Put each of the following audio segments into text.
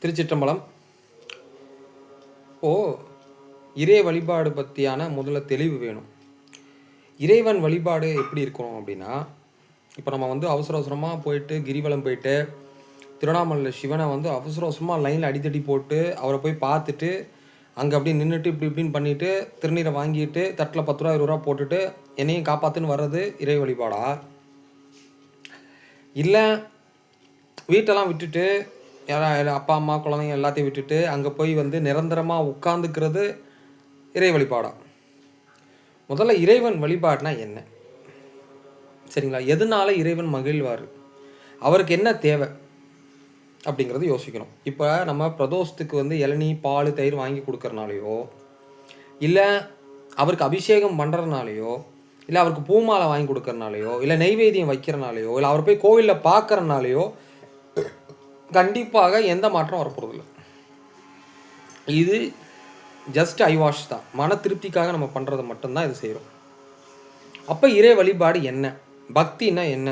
திருச்சிற்றம்பலம். இப்போது இறை வழிபாடு பற்றியான முதல்ல தெளிவு வேணும். இறைவன் வழிபாடு எப்படி இருக்கணும் அப்படின்னா, இப்போ நம்ம அவசர அவசரமாக போயிட்டு கிரிவலம் போயிட்டு திருவண்ணாமலையில் சிவனை அவசர அவசரமாக லைனில் அடித்தடி போட்டு அவரை போய் பார்த்துட்டு அங்கே அப்படியே நின்றுட்டு இப்படி இப்படின்னு பண்ணிவிட்டு திருநீரை வாங்கிட்டு தட்டில் 10 ரூபா 20 ரூபா போட்டுட்டு என்னையும் காப்பாற்றுன்னு வர்றது இறை வழிபாடா? இல்லை வீட்டெல்லாம் விட்டுட்டு அப்பா அம்மா குழந்தைங்க எல்லாத்தையும் விட்டுட்டு அங்கே போய் நிரந்தரமாக உட்காந்துக்கிறது இறை வழிபாடா? முதல்ல இறைவன் வழிபாடுனா என்ன, சரிங்களா? எதனால இறைவன் மகிழ்வார், அவருக்கு என்ன தேவை அப்படிங்கிறது யோசிக்கணும். இப்போ நம்ம பிரதோஷத்துக்கு இளநீ பால் தயிர் வாங்கி கொடுக்கறனாலையோ, இல்லை அவருக்கு அபிஷேகம் பண்ணுறதுனாலையோ, இல்லை அவருக்கு பூமாலை வாங்கி கொடுக்கறனாலையோ, இல்லை நெய்வேத்தியம் வைக்கிறனாலையோ, இல்லை அவர் போய் கோவிலில் பார்க்கறனாலையோ கண்டிப்பாக எந்த மாற்றம் வரப்போறதில்லை. இது ஜஸ்ட் ஐவாஷ் தான், மன திருப்திக்காக நம்ம பண்ணுறது மட்டும்தான் இது செய்கிறோம். அப்போ இறை வழிபாடு என்ன, பக்தின்னா என்ன,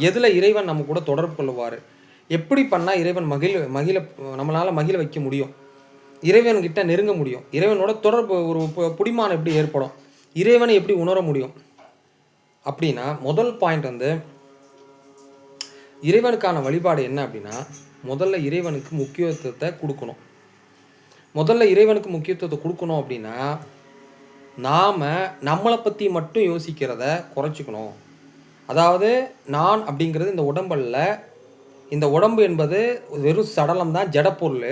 எதில் இறைவன் நம்ம கூட தொடர்பு கொள்ளுவார், எப்படி பண்ணால் இறைவன் மகிழ நம்மளால் மகிழ வைக்க முடியும், இறைவன்கிட்ட நெருங்க முடியும், இறைவனோட தொடர்பு ஒரு புடிமானம் எப்படி ஏற்படும், இறைவனை எப்படி உணர முடியும் அப்படின்னா, முதல் பாயிண்ட் இறைவனுக்கான வழிபாடு என்ன அப்படின்னா, முதல்ல இறைவனுக்கு முக்கியத்துவத்தை கொடுக்கணும். முதல்ல இறைவனுக்கு முக்கியத்துவத்தை கொடுக்கணும் அப்படின்னா, நாம் நம்மளை பற்றி மட்டும் யோசிக்கிறத குறைச்சிக்கணும். அதாவது நான் அப்படிங்கிறது இந்த உடம்பல்ல, இந்த உடம்பு என்பது வெறும் சடலம் தான், ஜடப்பொருள்.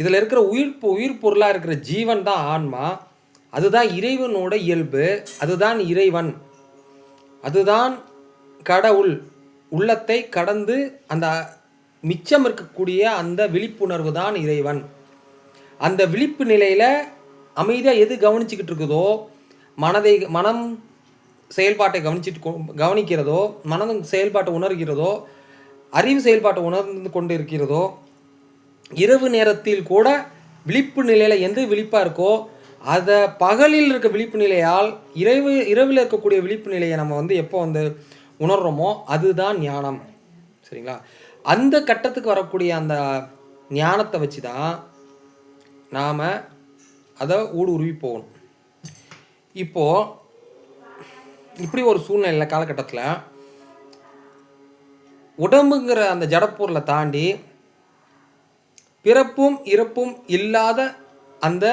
இதில் இருக்கிற உயிர் பொருளாக இருக்கிற ஜீவன் தான் ஆன்மா. அதுதான் இறைவனோட இயல்பு, அதுதான் இறைவன், அதுதான் கடவுள். உள்ளத்தை கடந்து அந்த மிச்சம் இருக்கக்கூடிய அந்த விழிப்புணர்வு தான் இறைவன். அந்த விழிப்பு நிலையில் அமைதியாக எது கவனிச்சுக்கிட்டு இருக்குதோ, மனம் செயல்பாட்டை கவனிக்கிறதோ, மனம் செயல்பாட்டை உணர்கிறதோ, அறிவு செயல்பாட்டை உணர்ந்து கொண்டு இருக்கிறதோ, இரவு நேரத்தில் கூட விழிப்பு நிலையில் எந்த விழிப்பாக இருக்கோ அதை பகலில் இருக்க விழிப்பு நிலையால் இரவில் இருக்கக்கூடிய விழிப்பு நிலையை நம்ம எப்போ உணர்கிறோமோ அதுதான் ஞானம், சரிங்களா? அந்த கட்டத்துக்கு வரக்கூடிய அந்த ஞானத்தை வச்சு தான் நாம் அதை ஊடுருவி போகணும். இப்போது இப்படி ஒரு சூழ்நிலையில் காலகட்டத்தில் உடம்புங்கிற அந்த ஜடப்பொருளை தாண்டி பிறப்பும் இறப்பும் இல்லாத அந்த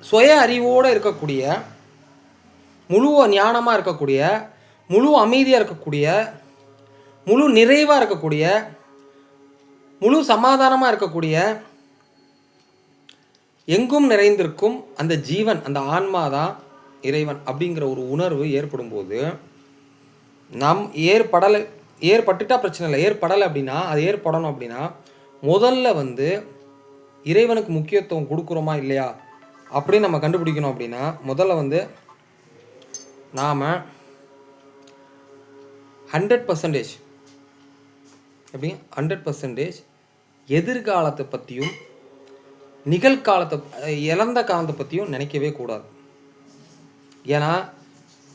சுய அறிவோடு இருக்கக்கூடிய, முழு ஞானமாக இருக்கக்கூடிய, முழு அமைதியாக இருக்கக்கூடிய, முழு நிறைவாக இருக்கக்கூடிய, முழு சமாதானமாக இருக்கக்கூடிய, எங்கும் நிறைந்திருக்கும் அந்த ஜீவன், அந்த ஆன்மா தான் இறைவன் அப்படிங்கிற ஒரு உணர்வு ஏற்படும் போது, நம் ஏற்பட்டுட்டா பிரச்சனை இல்லை, ஏற்படலை அப்படின்னா, அது ஏற்படணும் அப்படின்னா முதல்ல இறைவனுக்கு முக்கியத்துவம் கொடுக்குறோமா இல்லையா அப்படின்னு நம்ம கண்டுபிடிக்கணும். அப்படின்னா முதல்ல நாம் 100% எப்படி 100% எதிர்காலத்தை பற்றியும் நிகழ்காலத்தை இழந்த காலத்தை பற்றியும் நினைக்கவே கூடாது. ஏன்னா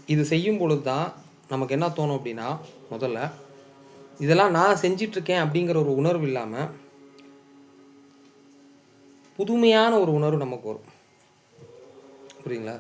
இது செய்யும் பொழுது தான் நமக்கு என்ன தோணும் அப்படின்னா, முதல்ல இதெல்லாம் நான் செஞ்சிட்ருக்கேன் அப்படிங்கிற ஒரு உணர்வு இல்லாமல் புதுமையான ஒரு உணர்வு நமக்கு வரும். புரியுங்களா?